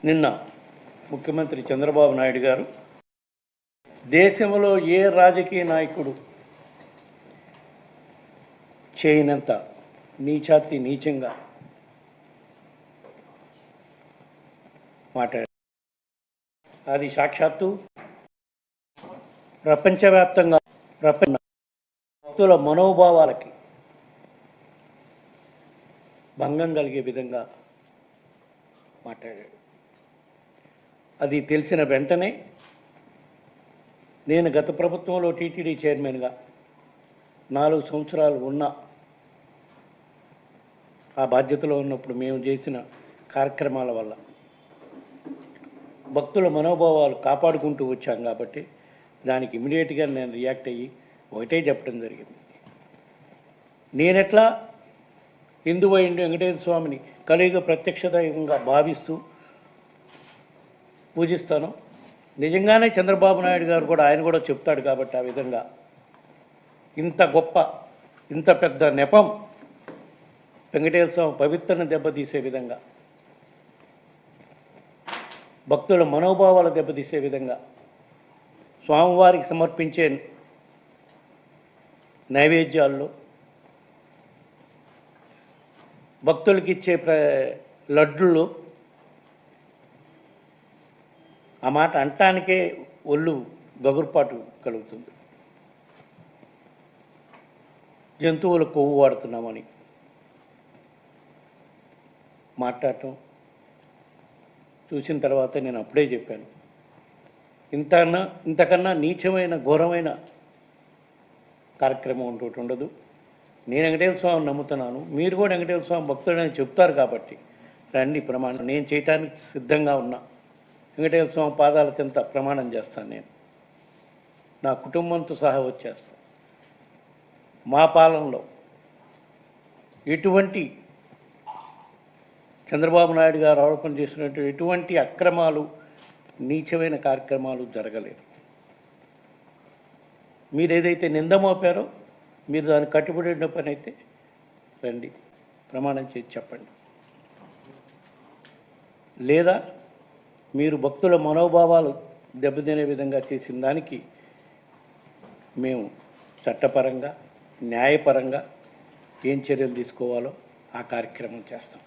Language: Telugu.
నిన్న ముఖ్యమంత్రి చంద్రబాబు నాయుడు గారు దేశంలో ఏ రాజకీయ నాయకుడు చేయనంత నీచాతి నీచంగా మాట్లాడారు. అది సాక్షాత్తు ప్రపంచవ్యాప్తంగా భక్తుల మనోభావాలకి భంగం కలిగే విధంగా మాట్లాడాడు. అది తెలిసిన వెంటనే నేను గత ప్రభుత్వంలో టీటీడీ చైర్మన్గా 4 సంవత్సరాలు ఉన్న ఆ బాధ్యతలో ఉన్నప్పుడు మేము చేసిన కార్యక్రమాల వల్ల భక్తుల మనోభావాలు కాపాడుకుంటూ వచ్చాం కాబట్టి దానికి ఇమీడియట్గా నేను రియాక్ట్ అయ్యి ఒకటే చెప్పడం జరిగింది. నేనెట్లా హిందువైండు వెంకటేశ్వర స్వామిని కలియుగ ప్రత్యక్ష దైవంగా భావిస్తూ పూజిస్తాను. నిజంగానే చంద్రబాబు నాయుడు గారు కూడా ఆయన కూడా చెప్తాడు కాబట్టి ఆ విధంగా ఇంత గొప్ప ఇంత పెద్ద నెపం వెంకటేశ్వర స్వామి పవిత్రను దెబ్బతీసే విధంగా భక్తుల మనోభావాలు దెబ్బతీసే విధంగా స్వామివారికి సమర్పించే నైవేద్యాల్లో భక్తులకి ఇచ్చే లడ్డుల్లో ఆ మాట అంటానికే ఒళ్ళు గగురుపాటు కలుగుతుంది. జంతువుల కొవ్వు వాడుతున్నామని మాట్లాడటం చూసిన తర్వాత నేను అప్పుడే చెప్పాను, ఇంతకన్నా నీచమైన ఘోరమైన కార్యక్రమం ఇంకోటి ఉండదు. నేను వెంకటేశ్వర స్వామిని నమ్ముతున్నాను, మీరు కూడా వెంకటేశ్వర స్వామి భక్తుడని చెప్తారు కాబట్టి రండి ప్రమాణం నేను చేయటానికి సిద్ధంగా ఉన్నా. వెంకటేశ్వర స్వామి పాదాల చెంత ప్రమాణం చేస్తాను. నేను నా కుటుంబంతో సహా వచ్చేస్తాను. మా పాలనలో ఎటువంటి చంద్రబాబు నాయుడు గారు ఆరోపణ చేసినట్టు ఎటువంటి అక్రమాలు నీచమైన కార్యక్రమాలు జరగలేదు. మీరు ఏదైతే నింద మోపారో మీరు దానికి కట్టుబడిన పని అయితే రండి ప్రమాణం చేసి చెప్పండి. లేదా మీరు భక్తుల మనోభావాలు దెబ్బతినే విధంగా చేసిన దానికి మేము చట్టపరంగా న్యాయపరంగా ఏం చర్యలు తీసుకోవాలో ఆ కార్యక్రమం చేస్తాం.